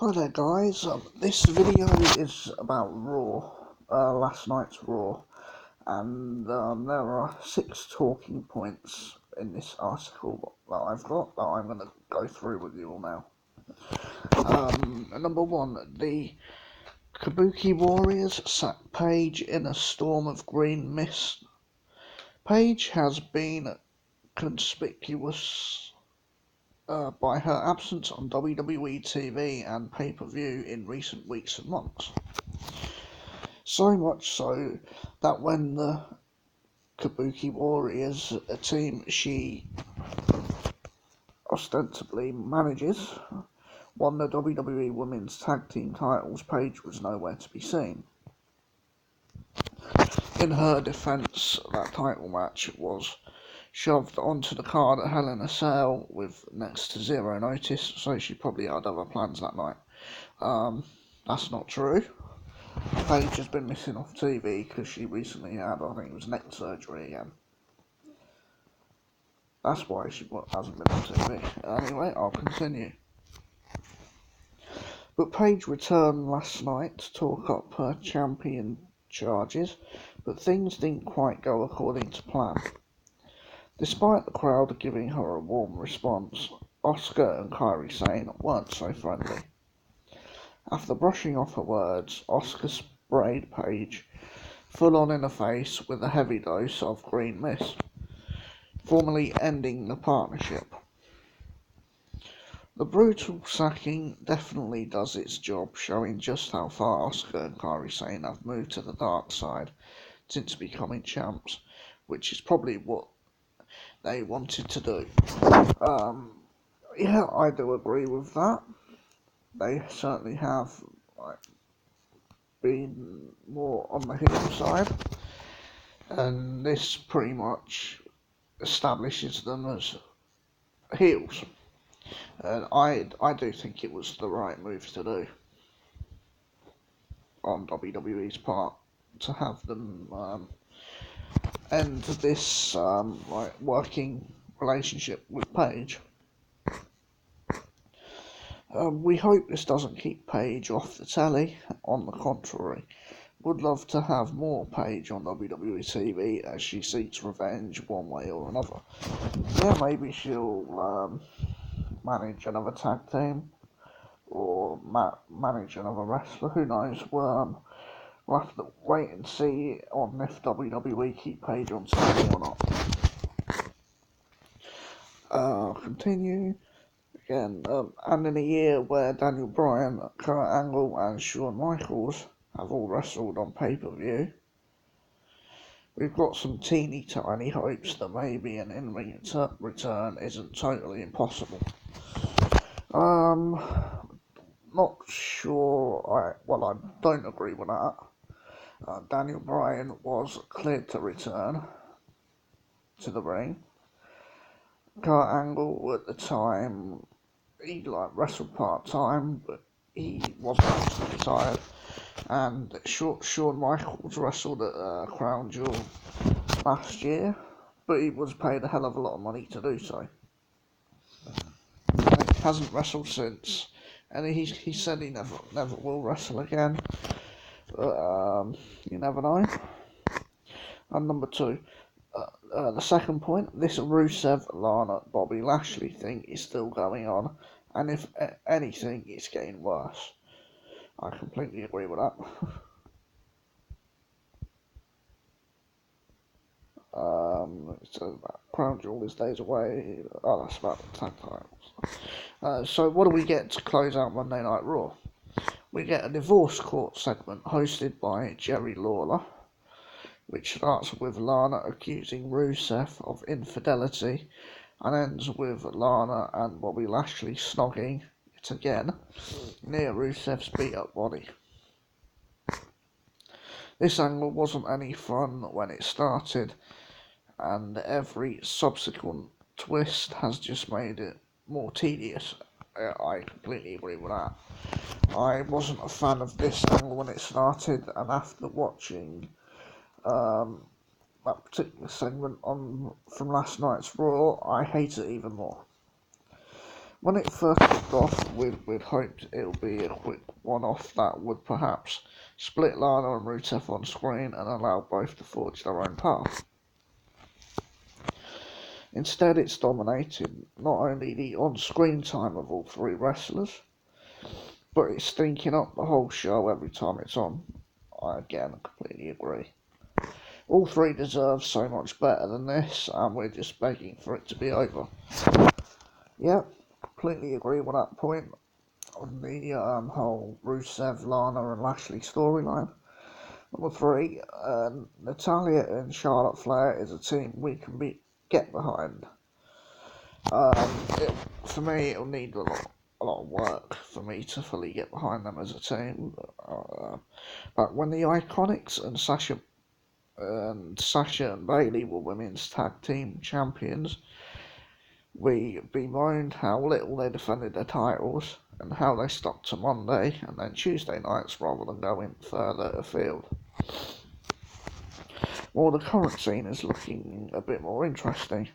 Hi there guys, this video is about Raw, last night's Raw, and there are 6 talking points in this article that I've got that I'm going to go through with you all now. Number 1, the Kabuki Warriors sacked Paige in a storm of green mist. Paige has been conspicuous by her absence on WWE TV and pay-per-view in recent weeks and months. So much so that when the Kabuki Warriors, a team she ostensibly manages, won the WWE Women's Tag Team titles, Paige was nowhere to be seen. In her defence, that title match was shoved onto the card at Hell in a Cell with next to zero notice, so she probably had other plans that night. That's not true. Paige has been missing off TV because she recently had, I think it was neck surgery again. That's why she hasn't been on TV. Anyway, I'll continue. But Paige returned last night to talk up her champion charges, but things didn't quite go according to plan. Despite the crowd giving her a warm response, Asuka and Kairi Sane weren't so friendly. After brushing off her words, Asuka sprayed Paige full on in the face with a heavy dose of green mist, formally ending the partnership. The brutal sacking definitely does its job, showing just how far Asuka and Kairi Sane have moved to the dark side since becoming champs, which is probably what they wanted to do. Yeah, I do agree with that. They certainly have been more on the heel side, and this pretty much establishes them as heels. And I do think it was the right move to do on WWE's part to have them end this working relationship with Paige. We hope this doesn't keep Paige off the telly. On the contrary, would love to have more Paige on WWE TV as she seeks revenge one way or another. Yeah, maybe she'll manage another tag team or manage another wrestler. Who knows? We'll have to wait and see on if WWE keep Paige on TV or not. Continue. Again, and in a year where Daniel Bryan, Kurt Angle and Shawn Michaels have all wrestled on pay-per-view, we've got some teeny tiny hopes that maybe an in-ring return isn't totally impossible. Not sure, I don't agree with that. Daniel Bryan was cleared to return to the ring. Kurt Angle at the time, he wrestled part-time, but he wasn't actually retired. And Shawn Michaels wrestled at Crown Jewel last year, but he was paid a hell of a lot of money to do so. And he hasn't wrestled since, and he said he never will wrestle again. But you never know. And number 2. The second point, this Rusev, Lana, Bobby Lashley thing is still going on, and if anything, it's getting worse. I completely agree with that. So Crown Jewel is days away. Oh, that's about the tag titles. So what do we get to close out Monday Night Raw? We get a divorce court segment hosted by Jerry Lawler, which starts with Lana accusing Rusev of infidelity and ends with Lana and Bobby Lashley snogging it again near Rusev's beat-up body. This angle wasn't any fun when it started, and every subsequent twist has just made it more tedious. I completely agree with that. I wasn't a fan of this angle when it started, and after watching that particular segment from last night's Raw, I hate it even more. When it first kicked off, we'd hoped it would be a quick one-off that would perhaps split Lana and Rusev on screen and allow both to forge their own path. Instead, it's dominated not only the on-screen time of all three wrestlers, but it's stinking up the whole show every time it's on. I again completely agree. All three deserve so much better than this, and we're just begging for it to be over. Yep, completely agree with that point on the whole Rusev, Lana and Lashley storyline. Number 3, Natalya and Charlotte Flair is a team we can get behind. For me, it'll need a lot of work for me to fully get behind them as a team. But when the Iconics and Sasha and Bayley were women's tag team champions, we bemoaned how little they defended their titles and how they stuck to Monday and then Tuesday nights rather than going further afield. Well, the current scene is looking a bit more interesting,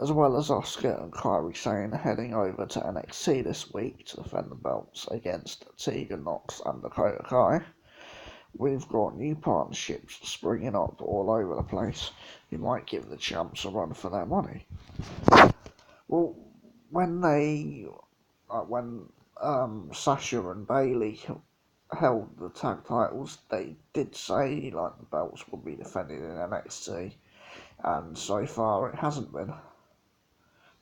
as well as Asuka and Kairi Sane heading over to NXT this week to defend the belts against Tegan Nox and Dakota Kai. We've got new partnerships springing up all over the place who might give the champs a run for their money. Well, when Sasha and Bayley held the tag titles, they did say the belts would be defended in NXT, and so far it hasn't been.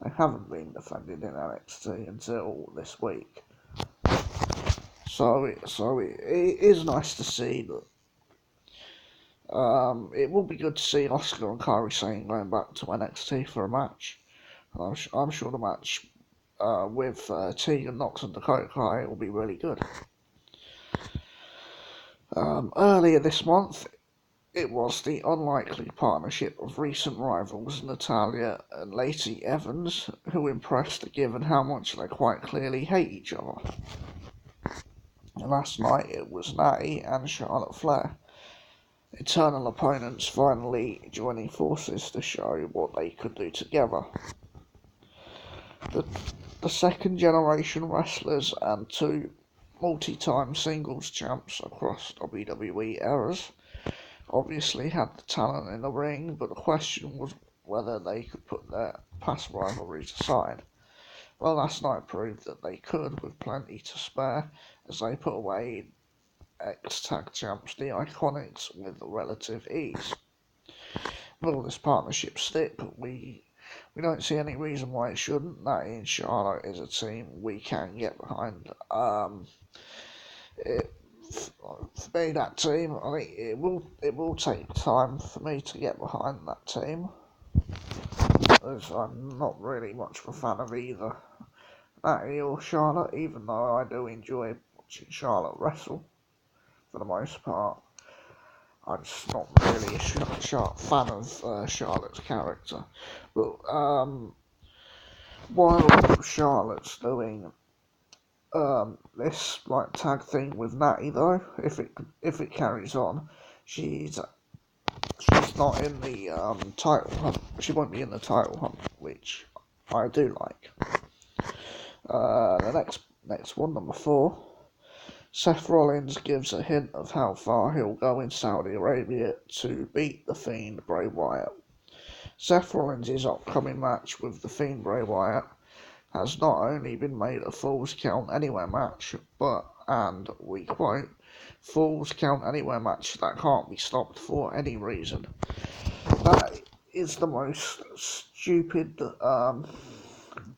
They haven't been defended in NXT until this week. So it is nice to see that. It will be good to see Asuka and Kairi Sane going back to NXT for a match. I'm sure the match with Tegan Nox and Dakota Kai will be really good. Earlier this month, it was the unlikely partnership of recent rivals Natalya and Lacey Evans who impressed given how much they quite clearly hate each other. Last night it was Natty and Charlotte Flair, eternal opponents finally joining forces to show what they could do together. The second generation wrestlers and two multi-time singles champs across WWE eras obviously had the talent in the ring, but the question was whether they could put their past rivalries aside. Well, last night proved that they could, with plenty to spare, as they put away ex-tag champs, the Iconics, with relative ease. Will this partnership stick? We don't see any reason why it shouldn't. Natty and Charlotte is a team we can get behind. For me, that team, I think it will take time for me to get behind that team, as I'm not really much of a fan of either Natty or Charlotte, even though I do enjoy watching Charlotte wrestle for the most part. I'm just not really a fan of Charlotte's character. But while Charlotte's doing this tag thing with Natty, though, if it carries on, she's not in the title hunt. She won't be in the title hunt, which I do like. The next one, number 4. Seth Rollins gives a hint of how far he'll go in Saudi Arabia to beat The Fiend Bray Wyatt. Seth Rollins' upcoming match with The Fiend Bray Wyatt has not only been made a Falls Count Anywhere match, but, and we quote, Falls Count Anywhere match that can't be stopped for any reason. That is the most stupid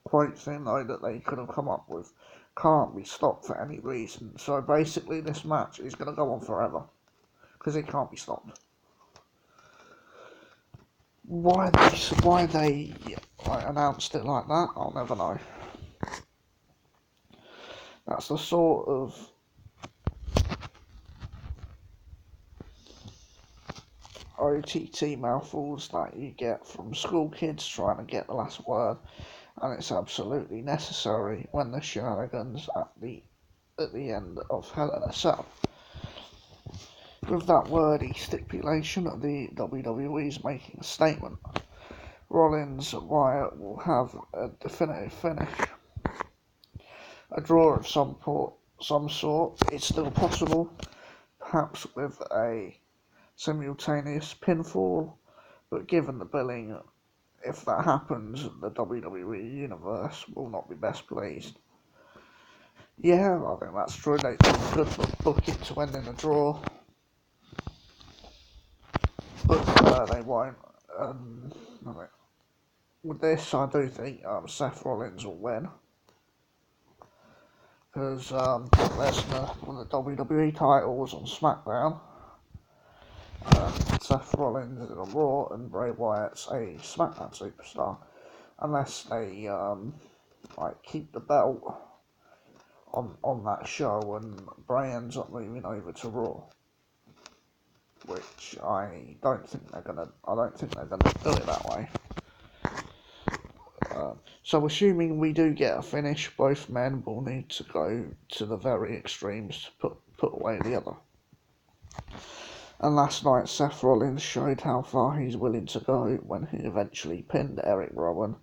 quote thing, though, that they could have come up with. Can't be stopped for any reason. So basically this match is going to go on forever, because it can't be stopped. Why they announced it like that, I'll never know. That's the sort of OTT mouthfuls that you get from school kids trying to get the last word, and it's absolutely necessary when the shenanigans at the end of Hell in a Cell. With that wordy stipulation, the WWE is making a statement. Rollins Wyatt will have a definitive finish. a draw of some sort is still possible, perhaps with a simultaneous pinfall, but given the billing, if that happens, the WWE Universe will not be best pleased. Yeah, I think that's true. They could book it to end in a draw, but they won't. I mean, with this, I do think Seth Rollins will win, because Brock Lesnar won the WWE titles on SmackDown. Seth Rollins is a Raw, and Bray Wyatt's a SmackDown superstar. Unless they keep the belt on that show, and Bray ends up moving over to Raw, which I don't think they're gonna do it that way. So assuming we do get a finish, both men will need to go to the very extremes to put away the other. And last night, Seth Rollins showed how far he's willing to go when he eventually pinned Eric Rowan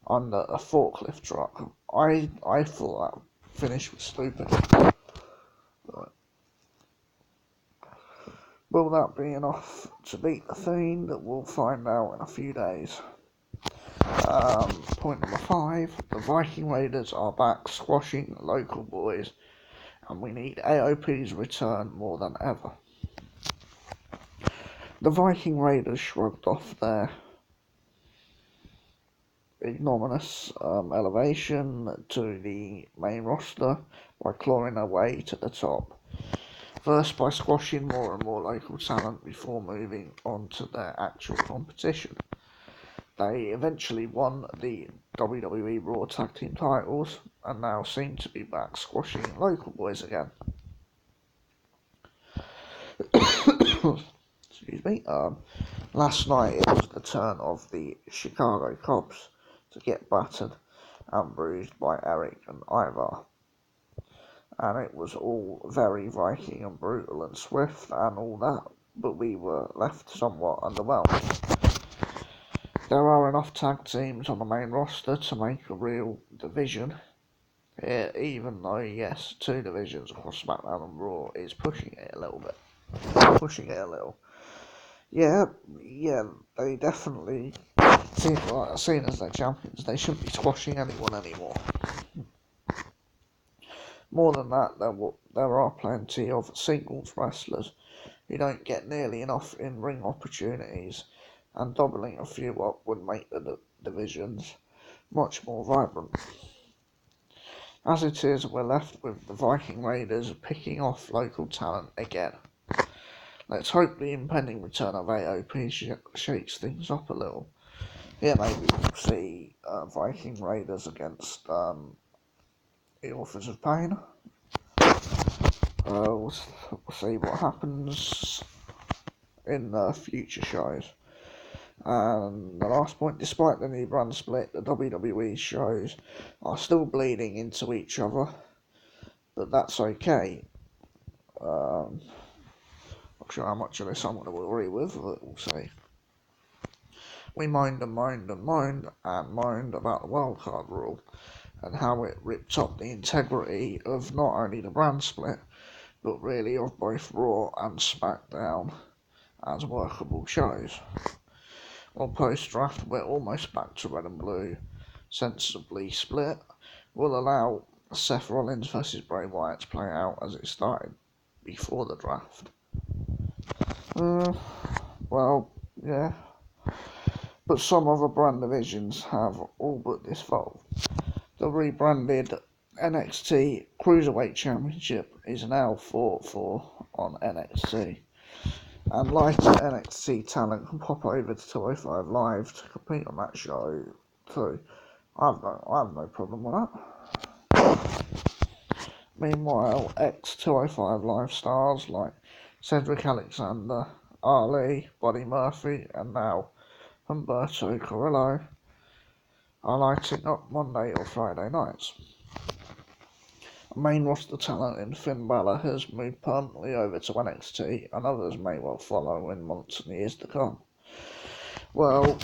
under a forklift truck. I thought that finish was stupid. But will that be enough to beat the Fiend? We'll find out in a few days. Point number 5, the Viking Raiders are back squashing local boys, and we need AOP's return more than ever. The Viking Raiders shrugged off their ignominious elevation to the main roster by clawing their way to the top. First by squashing more and more local talent before moving on to their actual competition. They eventually won the WWE Raw Tag Team titles and now seem to be back squashing local boys again. Excuse me. Last night it was the turn of the Chicago Cubs to get battered and bruised by Eric and Ivar. And it was all very Viking and brutal and swift and all that, but we were left somewhat underwhelmed. There are enough tag teams on the main roster to make a real division here, even though, yes, 2 divisions across SmackDown and Raw is pushing it a little. Yeah, they definitely seem like, seen as their champions, they shouldn't be squashing anyone anymore. More than that, there are plenty of singles wrestlers who don't get nearly enough in-ring opportunities, and doubling a few up would make the divisions much more vibrant. As it is, we're left with the Viking Raiders picking off local talent again. Let's hope the impending return of AOP shakes things up a little. Yeah, maybe we'll see Viking Raiders against the Authors of Pain. We'll see what happens in future shows. And the last point, despite the new brand split, the WWE shows are still bleeding into each other, but that's okay. Not sure how much of this I'm going to agree with, but we'll see. We moaned about the wildcard rule and how it ripped up the integrity of not only the brand split, but really of both Raw and SmackDown as workable shows. Well, post-draft, we're almost back to red and blue, sensibly split. We'll allow Seth Rollins versus Bray Wyatt to play out as it started before the draft. Well, yeah. But some other brand divisions have all but dissolved. The rebranded NXT Cruiserweight Championship is now fought for on NXT. And lighter NXT talent can pop over to 205 Live to compete on that show too. I have no problem with that. Meanwhile, ex-205 Live stars like Cedric Alexander, Ali, Buddy Murphy, and now Humberto Carrillo are lighting up Monday or Friday nights. Main roster talent in Finn Balor has moved permanently over to NXT, and others may well follow in months and years to come. Well,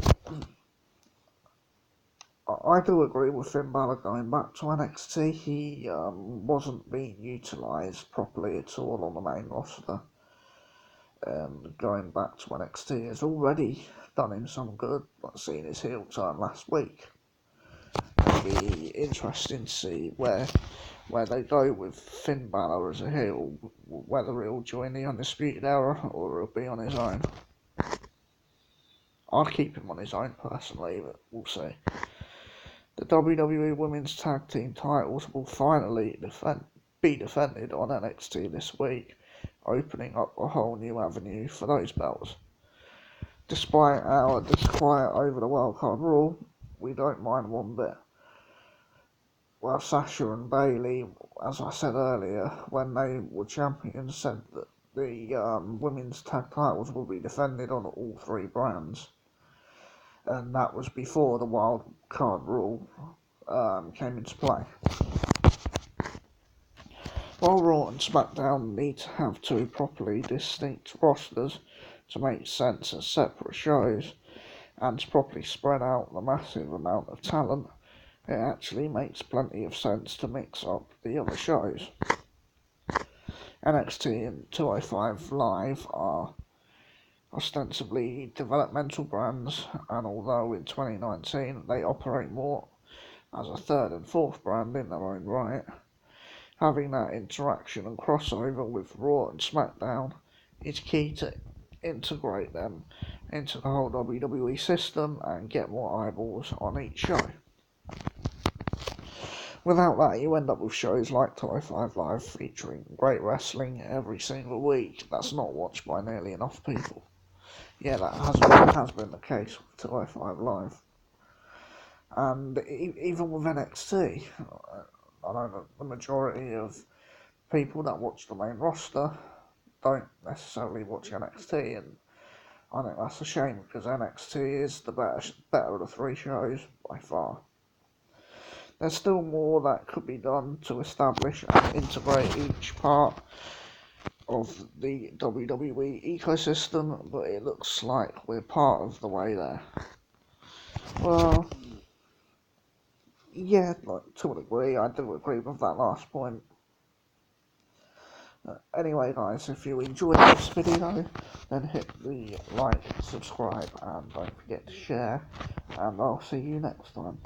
I do agree with Finn Balor going back to NXT. He wasn't being utilised properly at all on the main roster. Going back to NXT has already done him some good, like seeing his heel turn last week. It'll be interesting to see where they go with Finn Balor as a heel, whether he'll join the Undisputed Era or he'll be on his own. I'd keep him on his own personally, but we'll see. The WWE Women's Tag Team titles will finally be defended on NXT this week, opening up a whole new avenue for those belts. Despite our disquiet over the wildcard rule, we don't mind one bit. Well, Sasha and Bayley, as I said earlier, when they were champions, said that the women's tag titles will be defended on all three brands. And that was before the wild card rule came into play. While Raw and SmackDown need to have two properly distinct rosters to make sense as separate shows and to properly spread out the massive amount of talent, it actually makes plenty of sense to mix up the other shows. NXT and 205 Live are ostensibly developmental brands, and although in 2019 they operate more as a third and fourth brand in their own right, having that interaction and crossover with Raw and SmackDown is key to integrate them into the whole WWE system and get more eyeballs on each show. Without that, you end up with shows like 205 Live featuring great wrestling every single week that's not watched by nearly enough people. Yeah, that has been the case with 205 Live. And even with NXT, I know that the majority of people that watch the main roster don't necessarily watch NXT, and I think that's a shame because NXT is the better of the three shows by far. There's still more that could be done to establish and integrate each part of the WWE ecosystem, but it looks like we're part of the way there. Well, yeah, to a degree, I do agree with that last point. Anyway, guys, if you enjoyed this video, then hit the like, subscribe, and don't forget to share, and I'll see you next time.